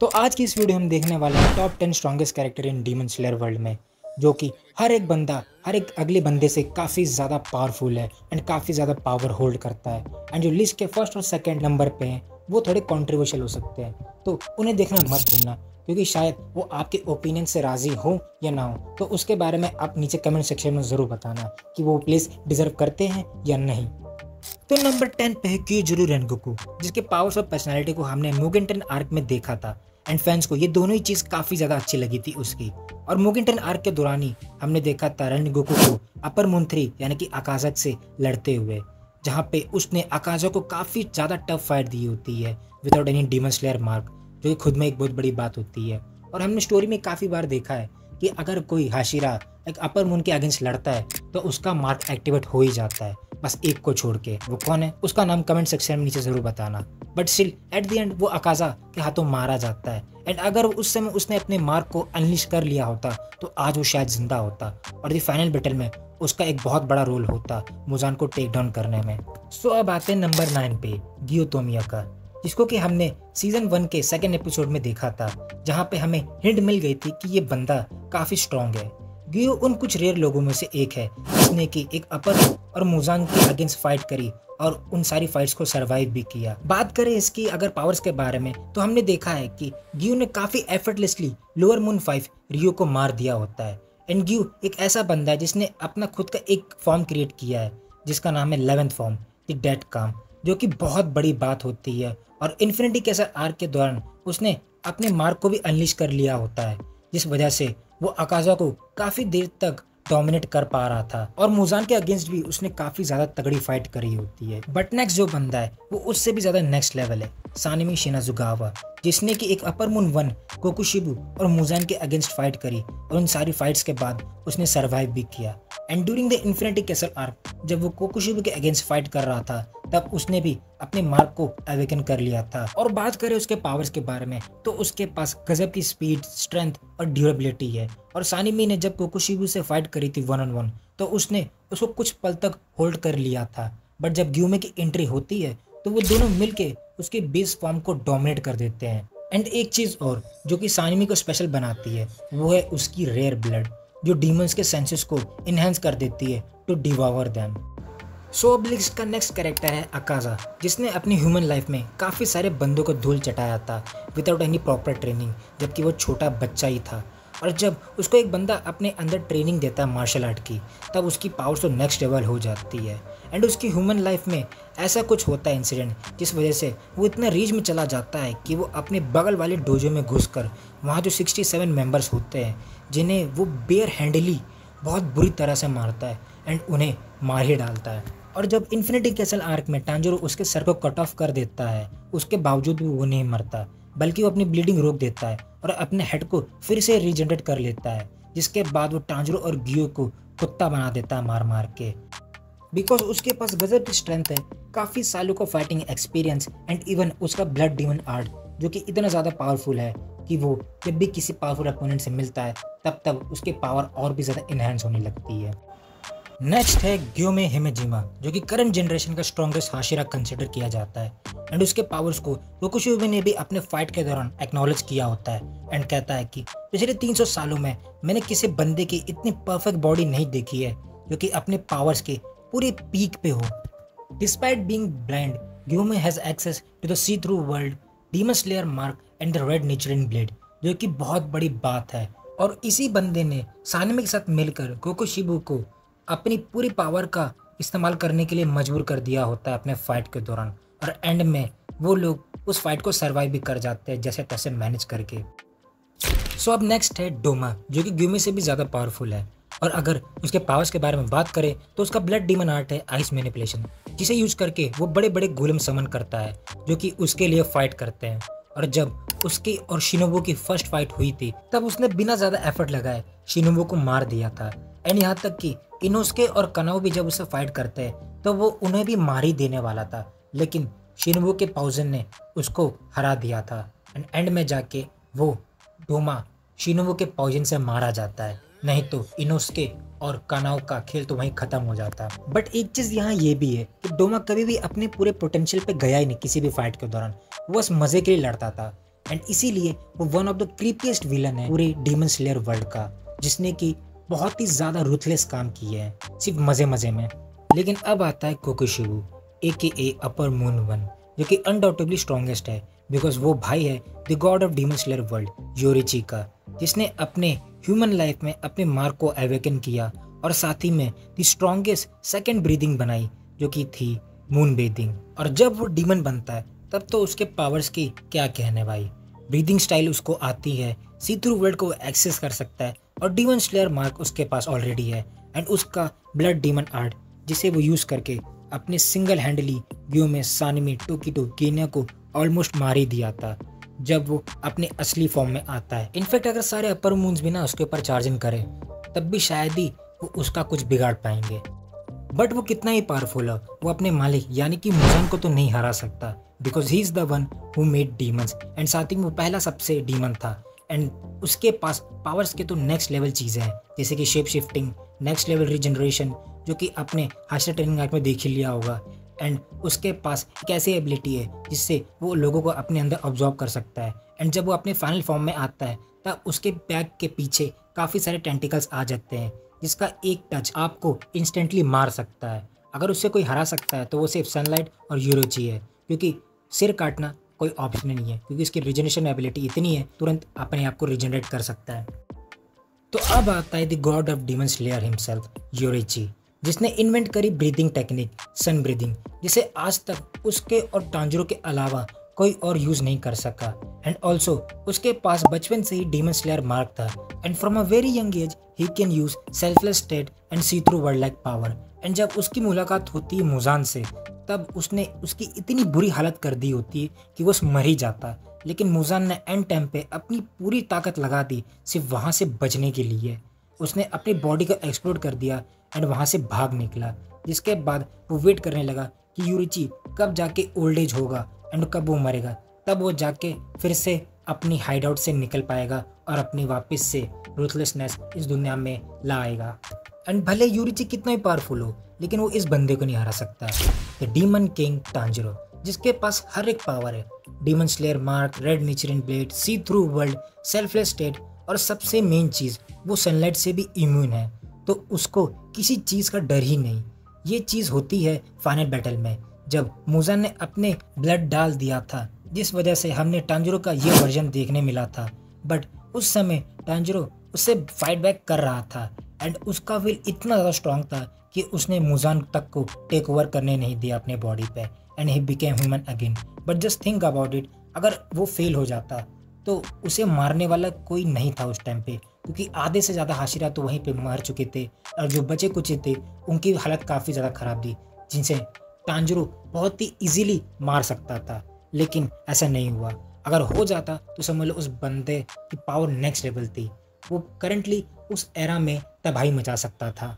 तो आज की इस वीडियो हम देखने वाले हैं top 10 strongest character in demon slayer world में, जो कि हर एक बंदा हर एक अगले बंदे से काफ़ी ज़्यादा पावरफुल है एंड काफ़ी ज़्यादा पावर होल्ड करता है। एंड जो लिस्ट के फर्स्ट और सेकंड नंबर पे हैं वो थोड़े कंट्रोवर्शियल हो सकते हैं, तो उन्हें देखना मत भूलना, क्योंकि शायद वो आपके ओपिनियन से राज़ी हो या ना हो। तो उसके बारे में आप नीचे कमेंट सेक्शन में ज़रूर बताना कि वो प्लेस डिजर्व करते हैं या नहीं। तो नंबर 10 पे है क्यूजुरु रेनगोकू, जिसके पावर्स और पर्सनालिटी को हमने मुगेन ट्रेन आर्क में देखा था एंड फैंस को ये दोनों ही चीज़ काफ़ी ज़्यादा अच्छी लगी थी उसकी। और मुगेन ट्रेन आर्क के दौरान ही हमने देखा था रेनगोकू को अपर मून 3 यानी कि आकाजा से लड़ते हुए, जहाँ पे उसने आकाजा को काफ़ी ज़्यादा टफ फाइट दी होती है without any demon slayer mark, जो कि खुद में एक बहुत बड़ी बात होती है। और हमने स्टोरी में काफ़ी बार देखा है कि अगर कोई हाशिरा एक अपर मून के अगेंस्ट लड़ता है तो उसका मार्क एक्टिवेट हो ही जाता है, बस एक को छोड़ के। वो कौन है उसका नाम कमेंट सेक्शन में नीचे जरूर बताना। But still at the end वो अकाजा के हाथों मारा जाता है एंड अगर उस समय उसने अपने मार्क को अनलिश कर लिया होता तो आज वो शायद जिंदा होता और द फाइनल बैटल में उसका एक बहुत बड़ा रोल होता मुजान को टेक डाउन करने में। सो अब आते हैं नंबर 9 पे गियोतोमिया का, जिसको कि हमने सीजन 1 के सेकंड एपिसोड में देखा था, जहाँ पे हमें हिंट मिल गई थी कि ये बंदा काफी स्ट्रॉन्ग है। गियो उन कुछ रेयर लोगों में से एक है जिसने कि एक अपर और मुजांग के अगेंस्ट फाइट करी और उन सारी फाइट्स को सरवाइव भी किया। बात करें इसकी अगर पावर्स के बारे में, तो हमने देखा है कि गियो ने काफी एफर्टलेसली लोअर मून 5 रियो को मार दिया होता है। एंड गियो एक ऐसा बंदा है जिसने अपना खुद का एक फॉर्म क्रिएट किया है जिसका नाम है 11th फॉर्म द डेड काम, जो कि बहुत बड़ी बात होती है। और इन्फिनिटी कैसर आर्क के दौरान उसने अपने मार्क को भी अनलिश कर लिया होता है, जिस वजह से वो अकाजा को काफी देर तक डोमिनेट कर पा रहा था और मुजान के अगेंस्ट भी उसने काफी ज्यादा तगड़ी फाइट करी होती है। बट नेक्स्ट जो बंदा है वो उससे भी ज्यादा नेक्स्ट लेवल है, सानिमी शिनाजुगावा, जिसने कि एक अपर मून 1 कोकुशिबु और मुजान के अगेंस्ट फाइट करी और उन सारी फाइट्स के बाद उसने सरवाइव भी किया। And during the infinity castle arc जब वो कोकुशिबु के अगेंस्ट फाइट कर रहा था तब उसने भी अपने मार्क को अवेकन कर लिया था। और बात करें उसके पावर्स के बारे में, तो उसके पास गजब की स्पीड, स्ट्रेंथ और ड्यूरेबिलिटी है। और सानिमी ने जब कोकुशिबु से फाइट करी थी 1-on-1 तो उसने उसको कुछ पल तक होल्ड कर लिया था, बट जब ग्यूमे की एंट्री होती है तो वो दोनों मिलके उसके बेस फॉर्म को डोमिनेट कर देते हैं। एंड एक चीज और जो कि सानिमी को स्पेशल बनाती है वो है उसकी रेयर ब्लड, जो डीमंस के सेंसेस को इनहेंस कर देती है टू डिवॉर देम। सो अब लिस्ट का नेक्स्ट कैरेक्टर है अकाजा, जिसने अपनी ह्यूमन लाइफ में काफ़ी सारे बंदों को धूल चटाया था विदाउट एनी प्रॉपर ट्रेनिंग, जबकि वो छोटा बच्चा ही था। और जब उसको एक बंदा अपने अंदर ट्रेनिंग देता है मार्शल आर्ट की, तब उसकी पावर तो नेक्स्ट लेवल हो जाती है। एंड उसकी ह्यूमन लाइफ में ऐसा कुछ होता है इंसिडेंट, जिस वजह से वो इतना रीच में चला जाता है कि वो अपने बगल वाले डोजो में घुसकर वहाँ जो 67 मेंबर्स होते हैं जिन्हें वो बेयर हैंडली बहुत बुरी तरह से मारता है एंड उन्हें मार ही डालता है। और जब इन्फिनिटी कैसल आर्क में टांजोरो उसके सर को कट ऑफ कर देता है, उसके बावजूद भी वो नहीं मरता, बल्कि वो अपनी ब्लीडिंग रोक देता है और अपने हेड को फिर से रीजनरेट कर लेता है, जिसके बाद वो टांजोरो और गियो को कुत्ता बना देता है मार मार के। बिकॉज उसके पास गजब की स्ट्रेंथ है, काफ़ी सालों का फाइटिंग एक्सपीरियंस एंड इवन उसका ब्लड डीमन आर्ट, जो कि इतना ज़्यादा पावरफुल है कि वो जब भी किसी पावरफुल अपोनेंट से मिलता है तब उसके पावर और भी ज़्यादा इनहेंस होने लगती है। नेक्स्ट है ग्योमे हिमेजिमा, जो कि करंट जनरेशन का स्ट्रॉन्गेस्ट हाशिरा कंसिडर किया जाता है। एंड उसके पावर्स को कोकुशिबु ने भी अपने फाइट के दौरान एक्नॉलेज किया होता है एंड कहता है कि पिछले 300 सालों में मैंने किसी बंदे की इतनी परफेक्ट बॉडी नहीं देखी है जो कि अपने पावर्स के पूरे पीक पे हो। Despite being blind, Gyomei has access to the see through world, demon slayer mark and the red natural blade, जो कि बहुत बड़ी बात है। और इसी बंदे ने सानिमी के साथ मिलकर कोकुशिबु को अपनी पूरी पावर का इस्तेमाल करने के लिए मजबूर कर दिया होता है अपने फाइट के दौरान, और एंड में वो लोग उस फाइट को सरवाइव भी कर जाते हैं जैसे तैसे मैनेज करके। सो अब नेक्स्ट है डोमा, जो कि ग्यूमे से भी ज़्यादा पावरफुल है। और अगर उसके पावर्स के बारे में बात करें तो उसका ब्लड डीमन आर्ट है आइस मैनिपुलेशन, जिसे यूज करके वो बड़े बड़े गोलेम समन करता है जो कि उसके लिए फाइट करते हैं। और जब उसकी और शिनोबु की फर्स्ट फाइट हुई थी तब उसने बिना ज़्यादा एफर्ट लगाए शिनोबु को मार दिया था। एंड यहाँ तक कि इनोस्के और कनाओ भी जब उससे फाइट करते हैं तो वो उन्हें भी मार ही देने वाला था, लेकिन शिनोबु के पॉइजन ने उसको हरा दिया था। एंड एंड में जाके वो डोमा शिनोबु के पॉइजन से मारा जाता है, नहीं तो इनोस्के और कानाओ का खेल तो वहीं खत्म हो जाता। बट एक चीज यहाँ ये भी है कि डोमा कभी भी अपने पूरे पोटेंशियल पे गया ही नहीं किसी भी फाइट के दौरान, वो बस मजे के लिए लड़ता था। एंड इसीलिए वो one of the creepiest villain है पूरे डीमन स्लेयर वर्ल्ड का, जिसने की बहुत ही ज्यादा रूथलेस काम किए हैं सिर्फ मजे मजे में। लेकिन अब आता है Kokushibo AKA upper moon one, जो कि अनडाउटेबली स्ट्रॉन्गेस्ट है बिकॉज वो भाई है the god of demon slayer world Yoriichi का, जिसने अपने ह्यूमन लाइफ में अपने मार्क को अवेकन किया और साथ ही में द स्ट्रॉन्गेस्ट सेकंड ब्रीदिंग बनाई जो कि थी मून ब्रीदिंग। और जब वो डीमन बनता है तब तो उसके पावर्स की क्या कहने भाई। ब्रीदिंग स्टाइल उसको आती है, सी थ्रू वर्ल्ड को एक्सेस कर सकता है और डीमन स्लेयर मार्क उसके पास ऑलरेडी है एंड उसका ब्लड डीमन आर्ट जिसे वो यूज करके अपने सिंगल हैंडली ग्यूमे सानिमी टोकिटो गेनिया को ऑलमोस्ट मार ही दिया था जब वो अपने असली फॉर्म में आता है। इनफैक्ट अगर सारे अपर मून्स भी ना उसके ऊपर चार्जिंग करे तब भी शायद ही वो उसका कुछ बिगाड़ पाएंगे। बट वो कितना ही पावरफुल है, वो अपने मालिक यानी कि मुजान को तो नहीं हरा सकता because he is the one who made demons and साथ ही वो पहला सबसे डीमन था एंड उसके पास पावर्स के तो नेक्स्ट लेवल चीज़ें हैं जैसे कि shape shifting, next level regeneration जो कि आपने हास्टर ट्रेनिंग आर्क में देख ही लिया होगा एंड उसके पास एक ऐसी एबिलिटी है जिससे वो लोगों को अपने अंदर ऑब्जॉर्व कर सकता है एंड जब वो अपने फाइनल फॉर्म में आता है तब उसके बैक के पीछे काफ़ी सारे टेंटिकल्स आ जाते हैं जिसका एक टच आपको इंस्टेंटली मार सकता है। अगर उससे कोई हरा सकता है तो वो सिर्फ सनलाइट और यूरोची है क्योंकि सिर काटना कोई ऑप्शन नहीं है क्योंकि इसकी रिजनरेशन एबिलिटी इतनी है तुरंत अपने आप को रिजनरेट कर सकता है। तो अब आता है the god of demon slayer himself Yoriichi, जिसने इन्वेंट करी ब्रीदिंग टेक्निक सन ब्रीदिंग, जिसे आज तक उसके और टांजरो के अलावा कोई और यूज नहीं कर सका एंड ऑल्सो उसके पास बचपन से ही डीमन स्लेयर मार्क था and from a very young age he can use selfless state and see through world like power. And जब उसकी मुलाकात होती है मुजान से तब उसने उसकी इतनी बुरी हालत कर दी होती है कि वो मर ही जाता, लेकिन मुजान ने एंड टाइम पे अपनी पूरी ताकत लगा दी सिर्फ वहाँ से बचने के लिए। उसने अपनी बॉडी को एक्सप्लोर कर दिया एंड वहाँ से भाग निकला, जिसके बाद वो वेट करने लगा कि योरीची कब जाके ओल्ड एज होगा एंड कब वो मरेगा, तब वो जाके फिर से अपनी हाइड आउट से निकल पाएगा और अपनी वापस से रूथलेसनेस इस दुनिया में ला आएगा। एंड भले योरीची कितना ही पावरफुल हो लेकिन वो इस बंदे को नहीं हरा सकता, द डीमन किंग टांजिरो, जिसके पास हर एक पावर है, demon slayer mark, red Nichirin blade, see through world, selfless state और सबसे मेन चीज़ वो सनलाइट से भी इम्यून है, तो उसको किसी चीज़ का डर ही नहीं। ये चीज़ होती है फाइनल बैटल में जब मुजान ने अपने ब्लड डाल दिया था, जिस वजह से हमने टांजिरो का ये वर्जन देखने मिला था। बट उस समय टांजिरो उससे फाइट बैक कर रहा था एंड उसका विल इतना ज़्यादा स्ट्रांग था कि उसने मुजान तक को टेक ओवर करने नहीं दिया अपने बॉडी पे and he became human again. But just think about it, अगर वो फेल हो जाता तो उसे मारने वाला कोई नहीं था उस टाइम पे, क्योंकि आधे से ज़्यादा हाशिरा तो वहीं पे मर चुके थे और जो बचे कुछ थे उनकी हालत काफ़ी ज़्यादा ख़राब थी जिनसे टांजिरो बहुत ही इजीली मार सकता था, लेकिन ऐसा नहीं हुआ। अगर हो जाता तो समझ लो उस बंदे की पावर नेक्स्ट लेवल थी, वो करंटली उस एरा में तबाही मचा सकता था।